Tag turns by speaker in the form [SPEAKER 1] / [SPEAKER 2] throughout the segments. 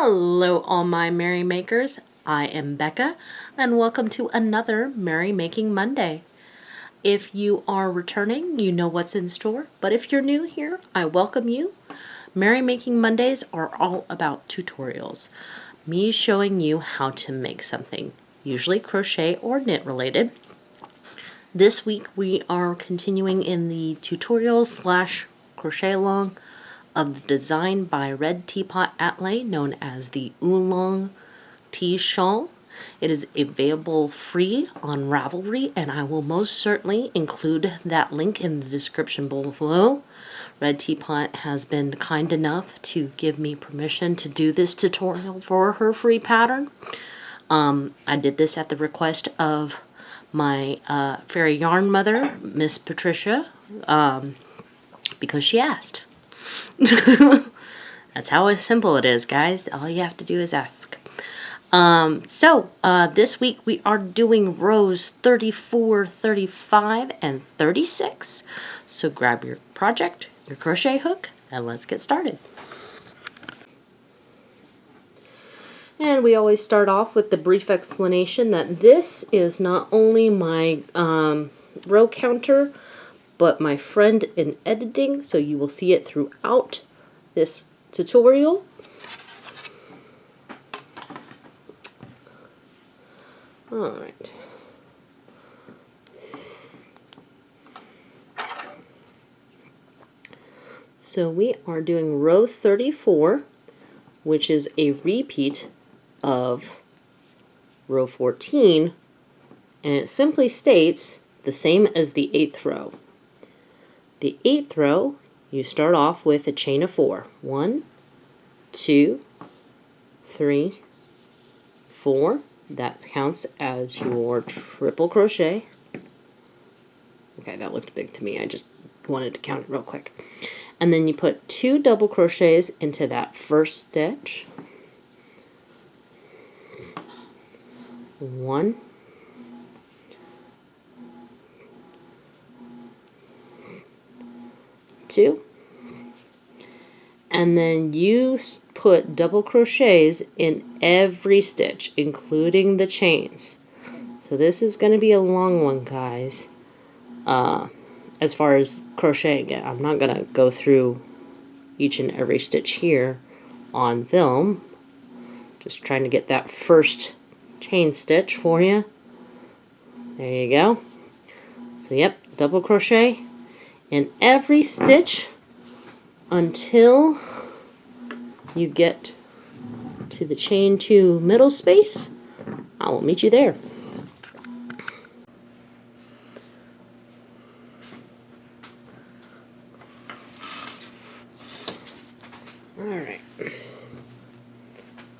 [SPEAKER 1] Hello all my merry makers, I am Becca and welcome to another Merry Making Monday. If you are returning, you know what's in store, but if you're new here, I welcome you. Merry Making Mondays are all about tutorials, me showing you how to make something, usually crochet or knit related. This week we are continuing in the tutorial / crochet along of the design by Red Teapot Atlay known as the oolong tea shawl. It is available free on Ravelry, and I will most certainly include that link in the description below. Red Teapot has been kind enough to give me permission to do this tutorial for her free pattern. I did this at the request of my fairy yarn mother, Miss Patricia, because she asked. That's how simple it is, guys. All you have to do is ask. This week we are doing rows 34, 35, and 36. So grab your project, your crochet hook, and let's get started. And we always start off with the brief explanation that this is not only my row counter, but my friend in editing, so you will see it throughout this tutorial. All right. So we are doing row 34, which is a repeat of row 14, and it simply states the same as the 8th row. The 8th row, you start off with a chain of 4. 1, 2, 3, 4. That counts as your triple crochet. Okay, that looked big to me. I just wanted to count it real quick. And then you put 2 double crochets into that first stitch. 1, 2, and then you put double crochets in every stitch, including the chains. So this is going to be a long one, guys. As far as crocheting it, I'm not going to go through each and every stitch here on film. Just trying to get that first chain stitch for you. There you go. So yep, double crochet in every stitch until you get to the chain 2 middle space. I will meet you there. Alright,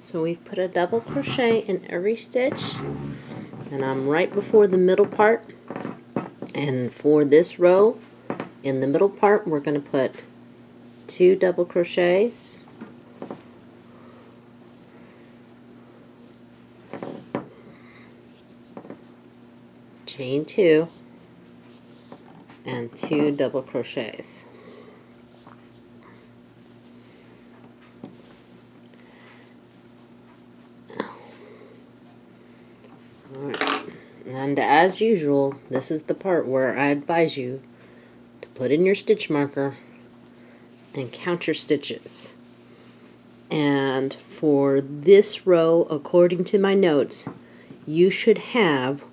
[SPEAKER 1] so we've put a double crochet in every stitch, and I'm right before the middle part. And for this row, in the middle part, we're going to put 2 double crochets, chain 2, and 2 double crochets. Alright, and as usual, this is the part where I advise you to put in your stitch marker and count your stitches. And for this row, according to my notes, you should have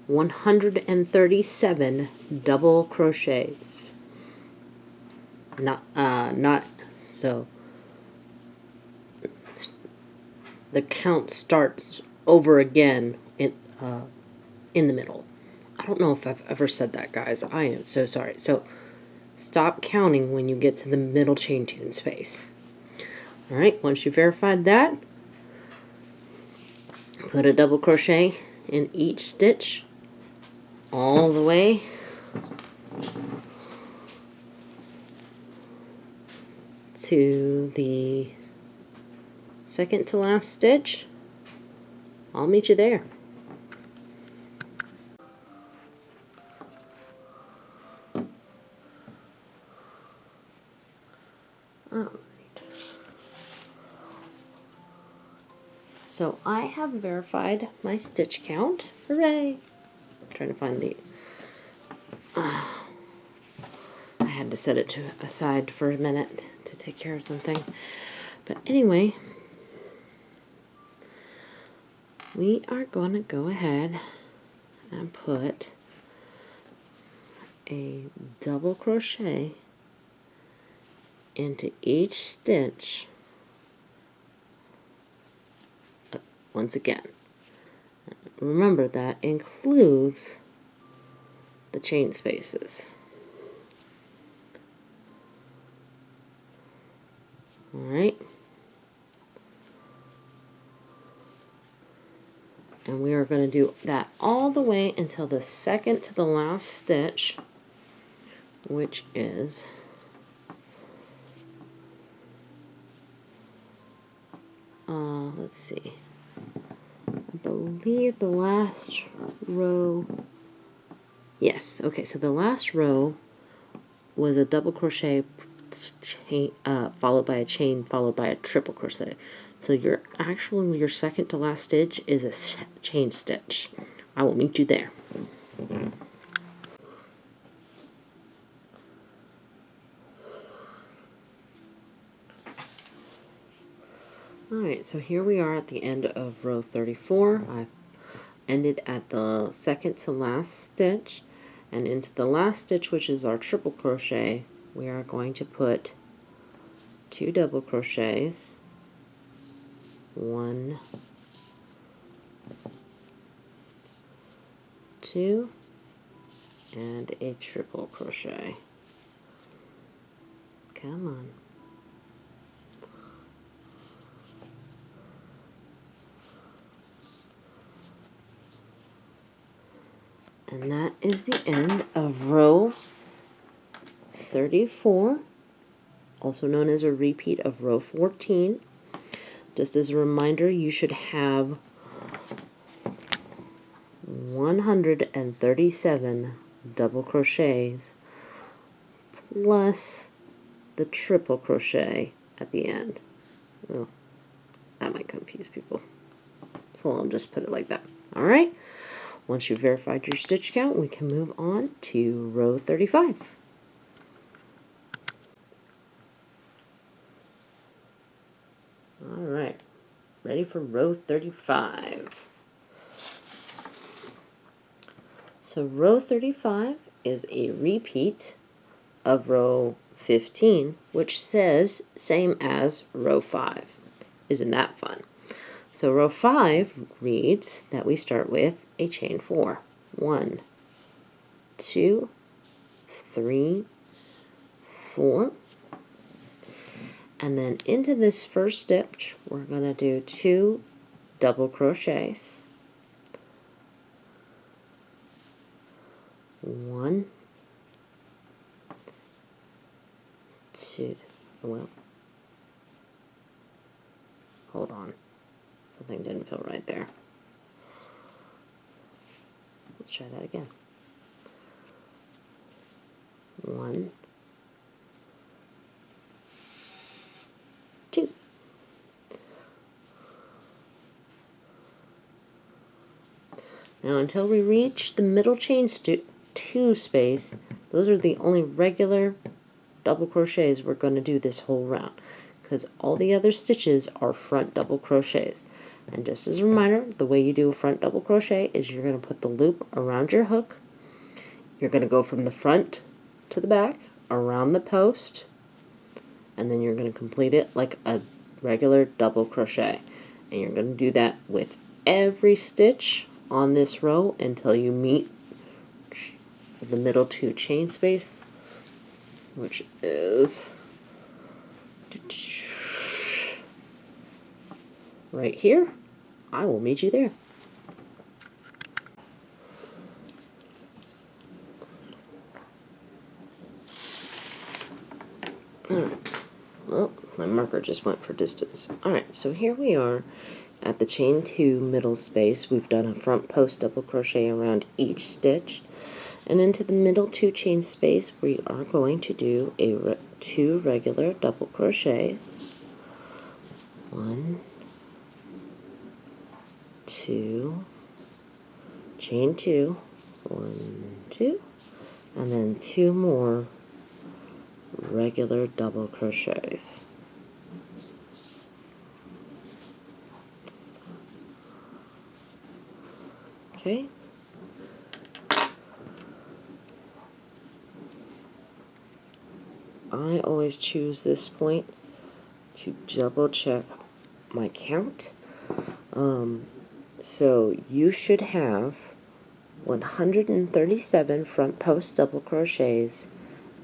[SPEAKER 1] 137 double crochets. So the count starts over again in the middle. I don't know if I've ever said that, guys. I am so sorry. So stop counting when you get to the middle chain 2 space. Alright, once you verified that, put a double crochet in each stitch all the way to the second to last stitch. I'll meet you there. Alright. So I have verified my stitch count. Hooray! I'm trying to find the... I had to set it aside for a minute to take care of something. But anyway, we are going to go ahead and put a double crochet into each stitch once again. Remember, that includes the chain spaces. Alright. And we are going to do that all the way until the second to the last stitch, which is let's see, I believe the last row, yes, okay, so the last row was a double crochet chain, followed by a chain, followed by a triple crochet. So your second to last stitch is a chain stitch. I will meet you there. Alright, so here we are at the end of row 34. I've ended at the second to last stitch, and into the last stitch, which is our triple crochet, we are going to put 2 double crochets, 1, 2, and a triple crochet. Come on. And that is the end of row 34, also known as a repeat of row 14. Just as a reminder, you should have 137 double crochets plus the triple crochet at the end. Well, that might confuse people, so I'll just put it like that. Alright, once you've verified your stitch count, we can move on to row 35. Alright, ready for row 35. So row 35 is a repeat of row 15, which says same as row 5. Isn't that fun? So row 5 reads that we start with a chain 4. 1, 2, 3, 4. And then into this first stitch, we're going to do 2 double crochets. 1, 2, well, hold on. Something didn't feel right there. Let's try that again. 1, 2. Now until we reach the middle chain 2 space, those are the only regular double crochets we're going to do this whole round, because all the other stitches are front double crochets. And just as a reminder, the way you do a front double crochet is you're going to put the loop around your hook, you're going to go from the front to the back, around the post, and then you're going to complete it like a regular double crochet. And you're going to do that with every stitch on this row until you meet the middle 2 chain space, which is right here. I will meet you there. Alright, well, my marker just went for distance. Alright, so here we are at the chain 2 middle space. We've done a front post double crochet around each stitch. And into the middle 2 chain space, we are going to do 2 regular double crochets. 1, 2, chain 2, 1, 2, and then 2 more regular double crochets. Okay. I always choose this point to double check my count. So you should have 137 front post double crochets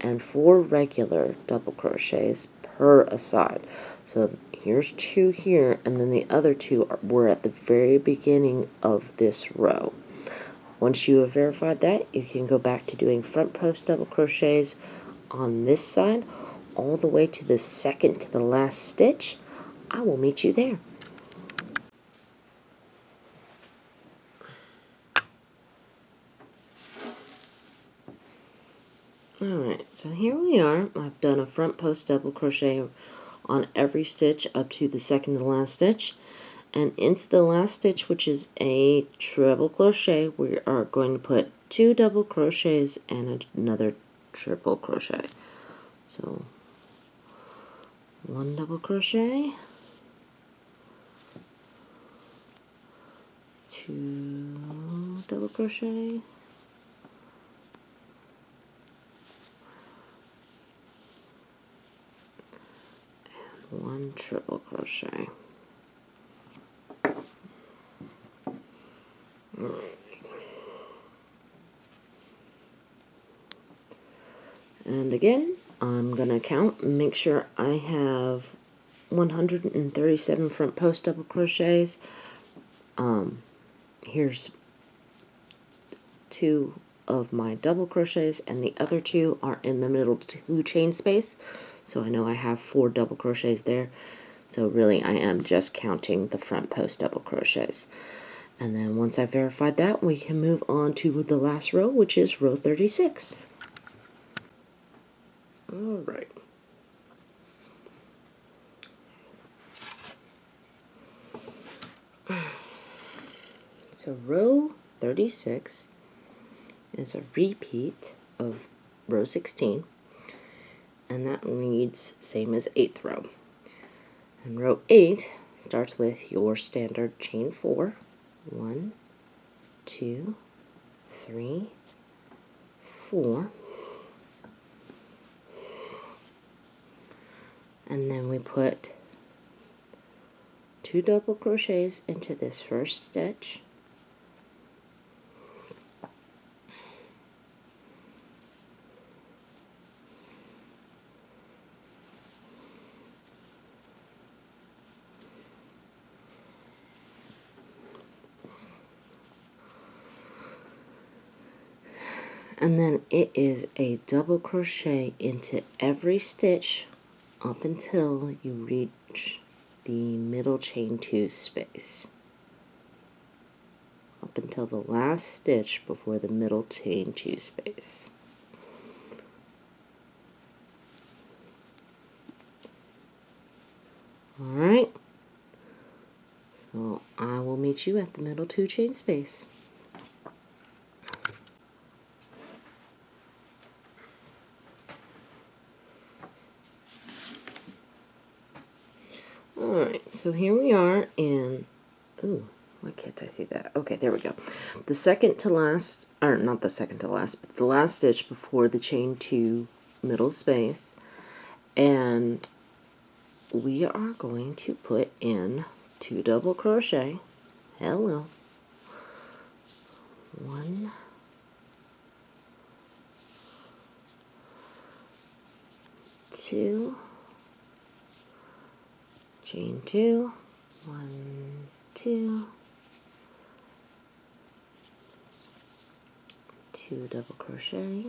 [SPEAKER 1] and 4 regular double crochets per aside. So here's 2 here, and then the other 2 were at the very beginning of this row. Once you have verified that, you can go back to doing front post double crochets on this side all the way to the second to the last stitch. I will meet you there. Alright, so here we are. I've done a front post double crochet on every stitch up to the second to last stitch. And into the last stitch, which is a treble crochet, we are going to put 2 double crochets and another triple crochet. So 1 double crochet, 2 double crochets, and 1 triple crochet. And again, I'm going to count and make sure I have 137 front post double crochets. Here's 2 of my double crochets, and the other 2 are in the middle 2 chain space. So I know I have 4 double crochets there. So really I am just counting the front post double crochets. And then once I've verified that, we can move on to the last row, which is row 36. Alright. So row 36 is a repeat of row 16, and that reads same as 8th row. And row 8 starts with your standard chain 4. 1, 2, 3, 4. And then we put 2 double crochets into this first stitch. And then it is a double crochet into every stitch up until you reach the middle chain 2 space. Up until the last stitch before the middle chain 2 space. Alright, so I will meet you at the middle 2 chain space. Alright, so here we are in, ooh, why can't I see that? Okay, there we go. The second to last, or not the second to last, but the last stitch before the chain 2 middle space. And we are going to put in 2 double crochet. Hello. 1, 2, chain 2, 1, 2, 2 double crochet,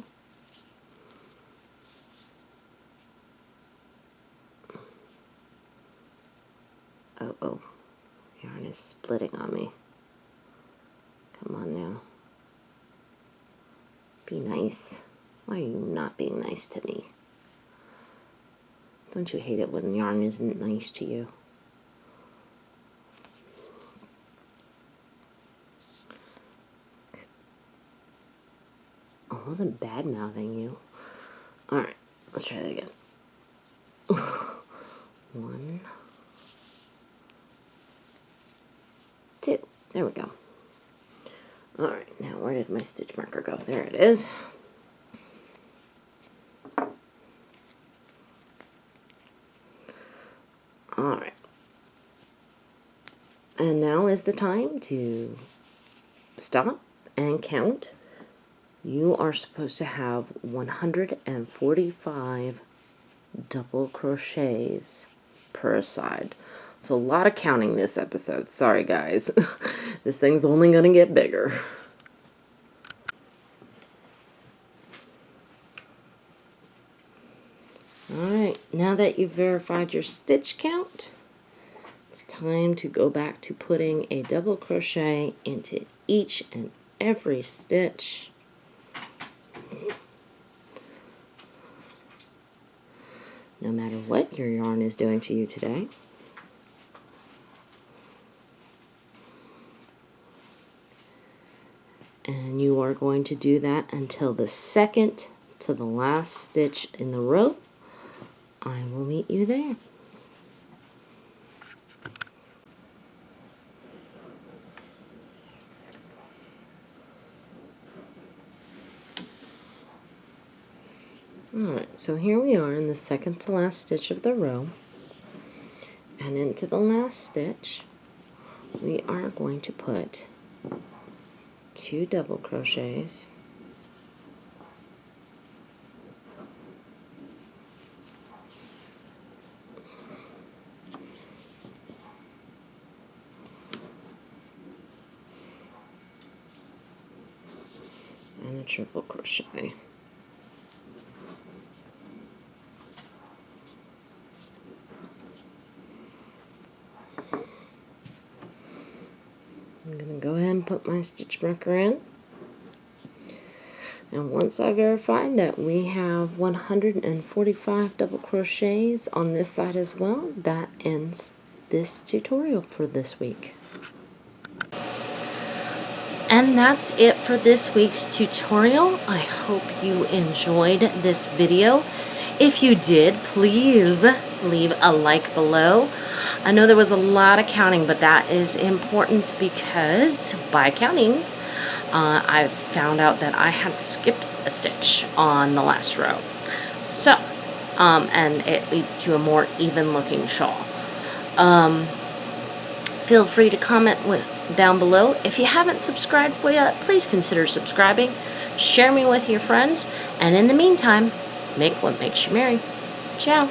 [SPEAKER 1] oh, yarn is splitting on me. Come on now. Be nice. Why are you not being nice to me? Don't you hate it when yarn isn't nice to you? I wasn't bad-mouthing you. Alright, let's try that again. 1, 2. There we go. Alright, now where did my stitch marker go? There it is. Alright. And now is the time to stop and count. You are supposed to have 145 double crochets per side. So a lot of counting this episode. Sorry guys. This thing's only going to get bigger. Alright, now that you've verified your stitch count, it's time to go back to putting a double crochet into each and every stitch. No matter what your yarn is doing to you today. And you are going to do that until the second to the last stitch in the row. I will meet you there. Alright, so here we are in the second to last stitch of the row. And into the last stitch, we are going to put 2 double crochets, and a triple crochet. I'm going to go ahead and put my stitch marker in. And once I verify that we have 145 double crochets on this side as well, that ends this tutorial for this week. And that's it for this week's tutorial. I hope you enjoyed this video. If you did, please leave a like below. I know there was a lot of counting, but that is important because by counting, I found out that I had skipped a stitch on the last row. So, and it leads to a more even looking shawl. Feel free to comment down below. If you haven't subscribed yet, please consider subscribing. Share me with your friends. And in the meantime, make what makes you merry. Ciao.